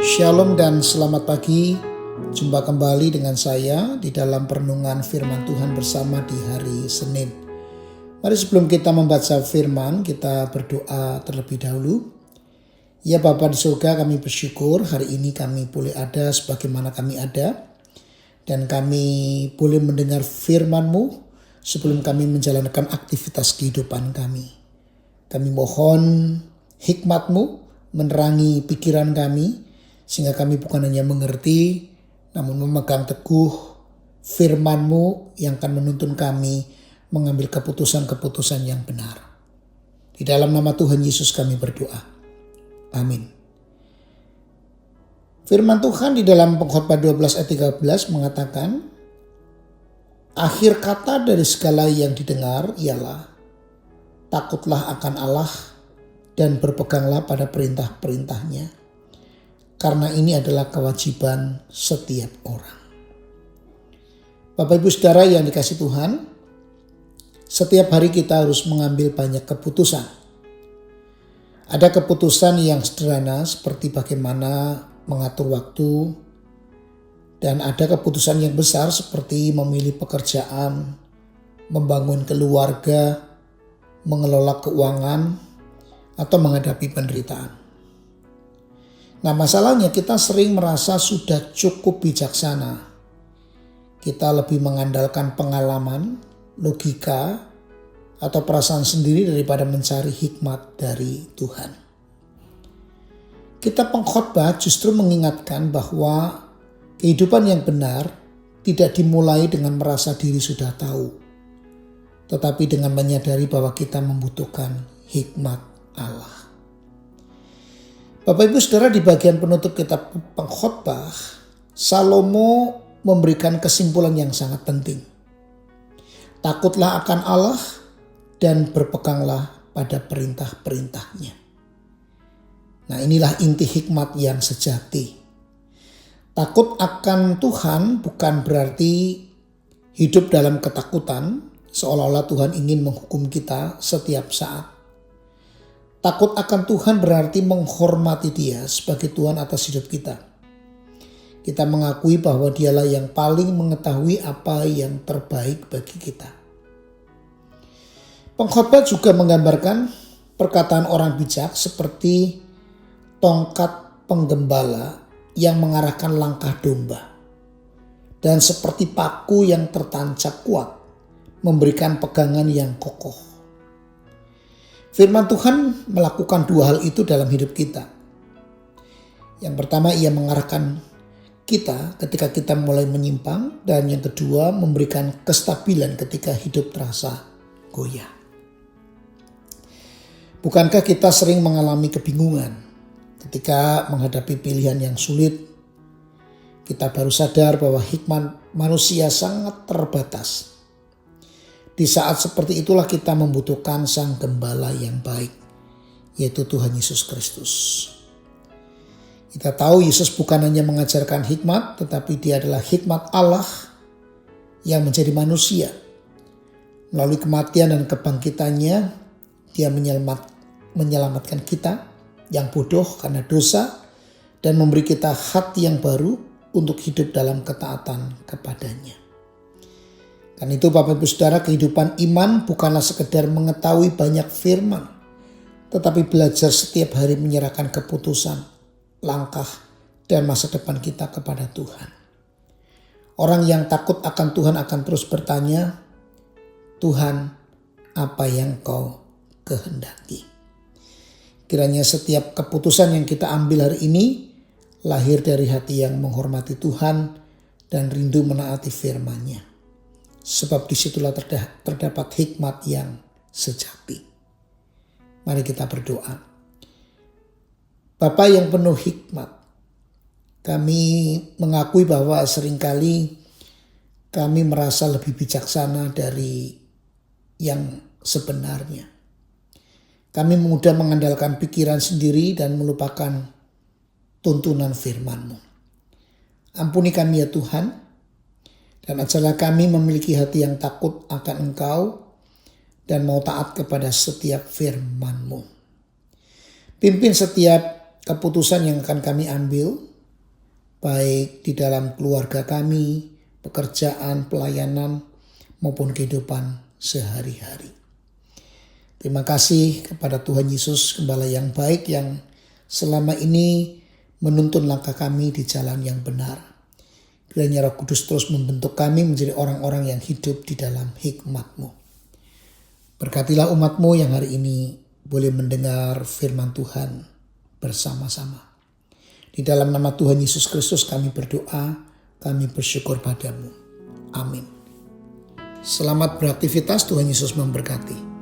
Shalom dan selamat pagi. Jumpa kembali dengan saya di dalam perenungan firman Tuhan bersama di hari Senin. Mari sebelum kita membaca firman, kita berdoa terlebih dahulu. Ya Bapa di surga, kami bersyukur hari ini kami boleh ada sebagaimana kami ada. Dan kami boleh mendengar firman-Mu sebelum kami menjalankan aktivitas kehidupan kami. Kami mohon hikmat-Mu menerangi pikiran kami, sehingga kami bukan hanya mengerti, namun memegang teguh firman-Mu yang akan menuntun kami mengambil keputusan-keputusan yang benar. Di dalam nama Tuhan Yesus kami berdoa. Amin. Firman Tuhan di dalam Pengkhotbah 12 ayat 13 mengatakan, akhir kata dari segala yang didengar ialah, takutlah akan Allah dan berpeganglah pada perintah-perintahnya. Karena ini adalah kewajiban setiap orang. Bapak Ibu Saudara yang dikasihi Tuhan, setiap hari kita harus mengambil banyak keputusan. Ada keputusan yang sederhana seperti bagaimana mengatur waktu, dan ada keputusan yang besar seperti memilih pekerjaan, membangun keluarga, mengelola keuangan, atau menghadapi penderitaan. Nah, masalahnya kita sering merasa sudah cukup bijaksana. Kita lebih mengandalkan pengalaman, logika, atau perasaan sendiri daripada mencari hikmat dari Tuhan. Kitab Pengkhotbah justru mengingatkan bahwa kehidupan yang benar tidak dimulai dengan merasa diri sudah tahu, tetapi dengan menyadari bahwa kita membutuhkan hikmat Allah. Bapak Ibu Saudara, di bagian penutup kitab Pengkhotbah, Salomo memberikan kesimpulan yang sangat penting. Takutlah akan Allah dan berpeganglah pada perintah-perintahnya. Nah, inilah inti hikmat yang sejati. Takut akan Tuhan bukan berarti hidup dalam ketakutan, seolah-olah Tuhan ingin menghukum kita setiap saat. Takut akan Tuhan berarti menghormati Dia sebagai Tuhan atas hidup kita. Kita mengakui bahwa Dialah yang paling mengetahui apa yang terbaik bagi kita. Pengkhotbah juga menggambarkan perkataan orang bijak seperti tongkat penggembala yang mengarahkan langkah domba, dan seperti paku yang tertancap kuat memberikan pegangan yang kokoh. Firman Tuhan melakukan dua hal itu dalam hidup kita. Yang pertama, ia mengarahkan kita ketika kita mulai menyimpang, dan yang kedua memberikan kestabilan ketika hidup terasa goyah. Bukankah kita sering mengalami kebingungan ketika menghadapi pilihan yang sulit? Kita baru sadar bahwa hikmat manusia sangat terbatas. Di saat seperti itulah kita membutuhkan Sang Gembala yang baik, yaitu Tuhan Yesus Kristus. Kita tahu Yesus bukan hanya mengajarkan hikmat, tetapi Dia adalah hikmat Allah yang menjadi manusia. Melalui kematian dan kebangkitannya, Dia menyelamatkan kita yang bodoh karena dosa, dan memberi kita hati yang baru untuk hidup dalam ketaatan kepadanya. Karena itu Bapak Ibu Saudara, kehidupan iman bukanlah sekedar mengetahui banyak firman, tetapi belajar setiap hari menyerahkan keputusan, langkah, dan masa depan kita kepada Tuhan. Orang yang takut akan Tuhan akan terus bertanya, Tuhan, apa yang Kau kehendaki? Kiranya setiap keputusan yang kita ambil hari ini lahir dari hati yang menghormati Tuhan dan rindu menaati firman-Nya. Sebab disitulah terdapat hikmat yang sejati. Mari kita berdoa. Bapa yang penuh hikmat, kami mengakui bahwa seringkali kami merasa lebih bijaksana dari yang sebenarnya. Kami mudah mengandalkan pikiran sendiri dan melupakan tuntunan firman-Mu. Ampuni kami ya Tuhan, dan ajarlah kami memiliki hati yang takut akan Engkau dan mau taat kepada setiap firman-Mu. Pimpin setiap keputusan yang akan kami ambil baik di dalam keluarga kami, pekerjaan, pelayanan, maupun kehidupan sehari-hari. Terima kasih kepada Tuhan Yesus, Gembala yang baik yang selama ini menuntun langkah kami di jalan yang benar. Kiranya Roh Kudus terus membentuk kami menjadi orang-orang yang hidup di dalam hikmat-Mu. Berkatilah umat-Mu yang hari ini boleh mendengar firman Tuhan bersama-sama. Di dalam nama Tuhan Yesus Kristus kami berdoa, kami bersyukur padamu. Amin. Selamat beraktivitas, Tuhan Yesus memberkati.